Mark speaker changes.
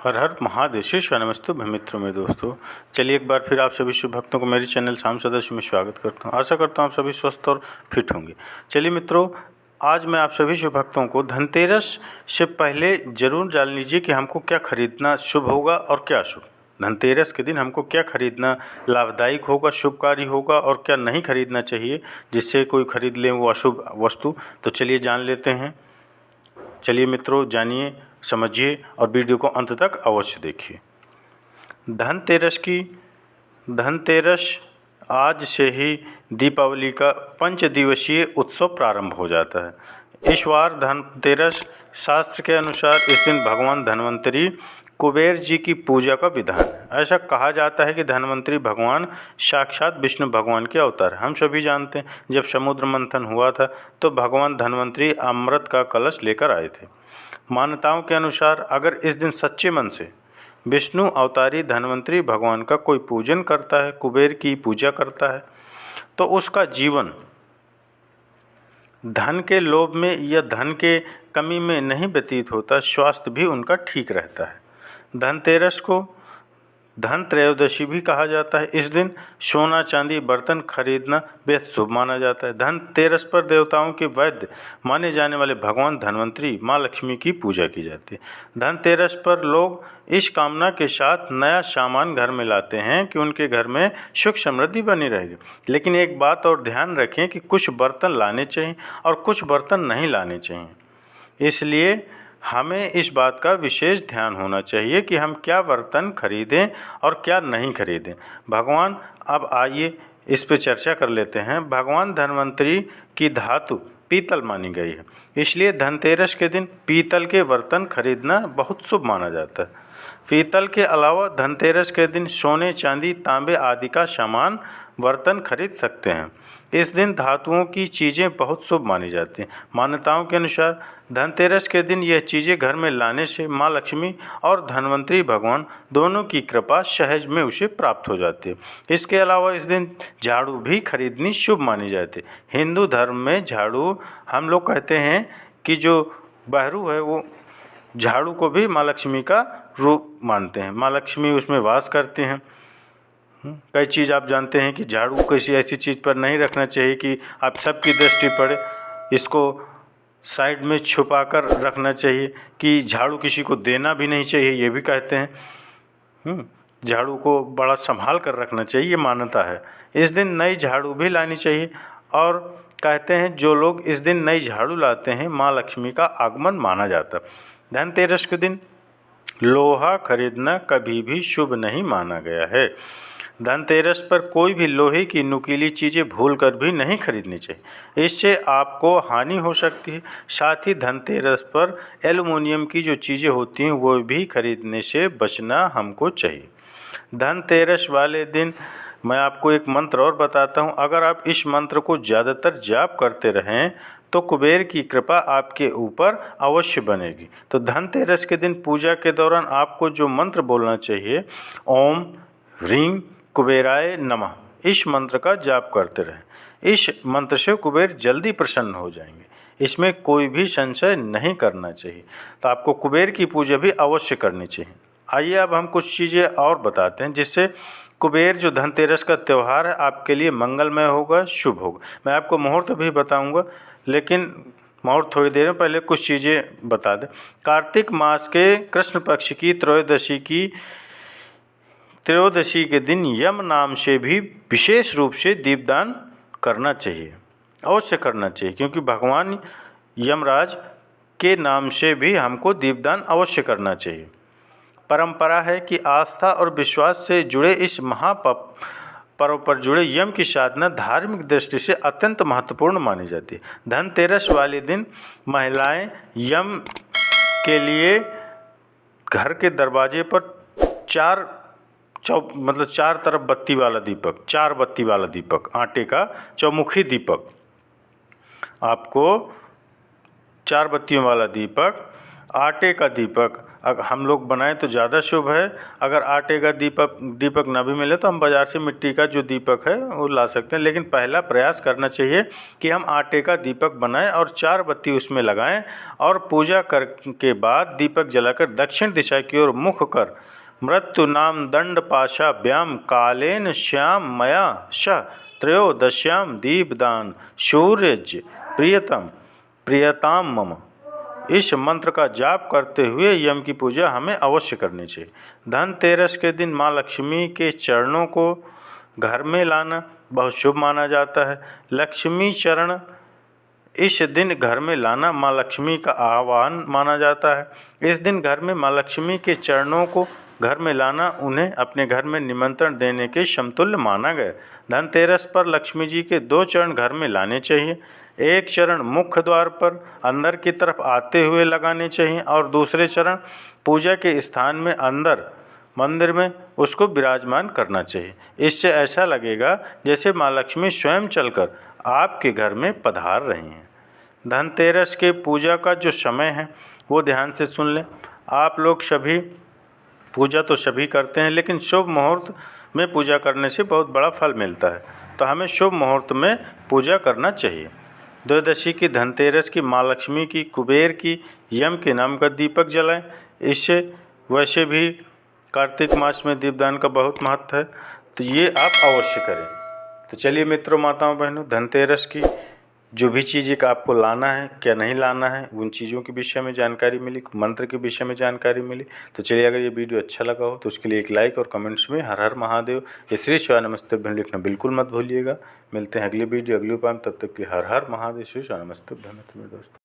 Speaker 1: हर हर महादेव नमस्ते मित्रों में दोस्तों। चलिए एक बार फिर आप सभी शुभ भक्तों को मेरी चैनल शाम सदस्य में स्वागत करता हूं। आशा करता हूं आप सभी स्वस्थ और फिट होंगे। चलिए मित्रों, आज मैं आप सभी शुभ भक्तों को धनतेरस से पहले ज़रूर जान लीजिए कि हमको क्या खरीदना शुभ होगा और क्या अशुभ। धनतेरस के दिन हमको क्या खरीदना लाभदायक होगा, शुभकारी होगा और क्या नहीं खरीदना चाहिए जिससे कोई खरीद ले वो अशुभ वस्तु। तो चलिए जान लेते हैं। चलिए मित्रों, जानिए, समझिए और वीडियो को अंत तक अवश्य देखिए। धनतेरस आज से ही दीपावली का 5 दिवसीय उत्सव प्रारंभ हो जाता है। इस बार धनतेरस शास्त्र के अनुसार इस दिन भगवान धन्वंतरी कुबेर जी की पूजा का विधान है। ऐसा कहा जाता है कि धन्वंतरी भगवान साक्षात विष्णु भगवान के अवतार। हम सभी जानते हैं जब समुद्र मंथन हुआ था तो भगवान धन्वंतरी अमृत का कलश लेकर आए थे। मान्यताओं के अनुसार अगर इस दिन सच्चे मन से विष्णु अवतारी धन्वंतरी भगवान का कोई पूजन करता है, कुबेर की पूजा करता है, तो उसका जीवन धन के लोभ में या धन के कमी में नहीं व्यतीत होता, स्वास्थ्य भी उनका ठीक रहता है। धनतेरस को धन त्रयोदशी भी कहा जाता है। इस दिन सोना चांदी बर्तन खरीदना बेहद शुभ माना जाता है। धनतेरस पर देवताओं के वैद्य माने जाने वाले भगवान धन्वंतरी माँ लक्ष्मी की पूजा की जाती है। धनतेरस पर लोग इस कामना के साथ नया सामान घर में लाते हैं कि उनके घर में सुख समृद्धि बनी रहेगी। लेकिन एक बात और ध्यान रखें कि कुछ बर्तन लाने चाहिए और कुछ बर्तन नहीं लाने चाहिए। इसलिए हमें इस बात का विशेष ध्यान होना चाहिए कि हम क्या बर्तन खरीदें और क्या नहीं खरीदें। भगवान, अब आइए इस पे चर्चा कर लेते हैं। भगवान धन्वंतरी की धातु पीतल मानी गई है, इसलिए धनतेरस के दिन पीतल के बर्तन खरीदना बहुत शुभ माना जाता है। पीतल के अलावा धनतेरस के दिन सोने चांदी तांबे आदि का सामान बर्तन खरीद सकते हैं। इस दिन धातुओं की चीज़ें बहुत शुभ मानी जाती हैं। मान्यताओं के अनुसार धनतेरस के दिन यह चीज़ें घर में लाने से माँ लक्ष्मी और धन्वंतरी भगवान दोनों की कृपा सहज में उसे प्राप्त हो जाती है। इसके अलावा इस दिन झाड़ू भी खरीदनी शुभ मानी जाती है। हिंदू धर्म में झाड़ू, हम लोग कहते हैं कि जो बहरू है वो झाड़ू को भी माँ लक्ष्मी का रूप मानते हैं। माँ लक्ष्मी उसमें वास करते हैं। कई चीज़ आप जानते हैं कि झाड़ू किसी ऐसी चीज़ पर नहीं रखना चाहिए कि आप सबकी दृष्टि पड़े। इसको साइड में छुपा कर रखना चाहिए कि झाड़ू किसी को देना भी नहीं चाहिए, ये भी कहते हैं। झाड़ू को बड़ा संभाल कर रखना चाहिए, ये मान्यता है। इस दिन नई झाड़ू भी लानी चाहिए और कहते हैं जो लोग इस दिन नई झाड़ू लाते हैं माँ लक्ष्मी का आगमन माना जाता है। धनतेरस के दिन लोहा खरीदना कभी भी शुभ नहीं माना गया है। धनतेरस पर कोई भी लोहे की नुकीली चीज़ें भूलकर भी नहीं खरीदनी चाहिए, इससे आपको हानि हो सकती है। साथ ही धनतेरस पर एल्युमिनियम की जो चीज़ें होती हैं वो भी खरीदने से बचना हमको चाहिए। धनतेरस वाले दिन मैं आपको एक मंत्र और बताता हूँ। अगर आप इस मंत्र को ज़्यादातर जाप करते रहें तो कुबेर की कृपा आपके ऊपर अवश्य बनेगी। तो धनतेरस के दिन पूजा के दौरान आपको जो मंत्र बोलना चाहिए, ओम ह्रीं कुबेराय नमः, इस मंत्र का जाप करते रहें। इस मंत्र से कुबेर जल्दी प्रसन्न हो जाएंगे, इसमें कोई भी संशय नहीं करना चाहिए। तो आपको कुबेर की पूजा भी अवश्य करनी चाहिए। आइए अब हम कुछ चीज़ें और बताते हैं जिससे कुबेर जो धनतेरस का त्यौहार है आपके लिए मंगलमय होगा, शुभ होगा। मैं आपको मुहूर्त भी बताऊंगा, लेकिन मुहूर्त थोड़ी देर में, पहले कुछ चीज़ें बता दें। कार्तिक मास के कृष्ण पक्ष की त्रयोदशी के दिन यम नाम से भी विशेष रूप से दीपदान करना चाहिए, अवश्य करना चाहिए, क्योंकि भगवान यमराज के नाम से भी हमको दीपदान अवश्य करना चाहिए। परंपरा है कि आस्था और विश्वास से जुड़े इस पर्व पर जुड़े यम की साधना धार्मिक दृष्टि से अत्यंत महत्वपूर्ण मानी जाती है। धनतेरस वाले दिन महिलाएं यम के लिए घर के दरवाजे पर चार तरफ बत्ती वाला दीपक, 4 बत्ती वाला दीपक, आटे का चौमुखी दीपक, आपको 4 बत्तियों वाला दीपक, आटे का दीपक अगर हम लोग बनाएं तो ज़्यादा शुभ है। अगर आटे का दीपक ना भी मिले तो हम बाज़ार से मिट्टी का जो दीपक है वो ला सकते हैं, लेकिन पहला प्रयास करना चाहिए कि हम आटे का दीपक बनाएं और 4 बत्ती उसमें लगाएं और पूजा कर के बाद दीपक जलाकर दक्षिण दिशा की ओर मुख कर मृत्यु नाम दंड पाशाभ्याम कालेन श्याम मया श त्रयोदश्याम दीपदान सूर्यज प्रियताम मम, इस मंत्र का जाप करते हुए यम की पूजा हमें अवश्य करनी चाहिए। धनतेरस के दिन माँ लक्ष्मी के चरणों को घर में लाना बहुत शुभ माना जाता है। लक्ष्मी चरण इस दिन घर में लाना माँ लक्ष्मी का आह्वान माना जाता है। इस दिन घर में माँ लक्ष्मी के चरणों को घर में लाना उन्हें अपने घर में निमंत्रण देने के समतुल्य माना गया। धनतेरस पर लक्ष्मी जी के 2 चरण घर में लाने चाहिए। एक चरण मुख्य द्वार पर अंदर की तरफ आते हुए लगाने चाहिए और दूसरे चरण पूजा के स्थान में अंदर मंदिर में उसको विराजमान करना चाहिए। इससे ऐसा लगेगा जैसे माँ लक्ष्मी स्वयं चलकर आपके घर में पधार रही हैं। धनतेरस के पूजा का जो समय है वो ध्यान से सुन लें। आप लोग सभी पूजा तो सभी करते हैं, लेकिन शुभ मुहूर्त में पूजा करने से बहुत बड़ा फल मिलता है, तो हमें शुभ मुहूर्त में पूजा करना चाहिए। द्वादशी की धनतेरस की माँ लक्ष्मी की, कुबेर की, यम के नाम का दीपक जलाएं। इससे वैसे भी कार्तिक मास में दीपदान का बहुत महत्व है, तो ये आप अवश्य करें। तो चलिए मित्रों, माताओं, बहनों, धनतेरस की जो भी चीज़ें का आपको लाना है, क्या नहीं लाना है, उन चीज़ों के विषय में जानकारी मिली, मंत्र के विषय में जानकारी मिली। तो चलिए, अगर ये वीडियो अच्छा लगा हो तो उसके लिए एक लाइक और कमेंट्स में हर हर महादेव या श्री शिवाय नमस्तुभ्यं लिखना बिल्कुल मत भूलिएगा। मिलते हैं अगली वीडियो अगले उपाय में, तब तक के लिए हर हर महादेव, श्री शिवाय नमस्तुभ्यं दोस्तों।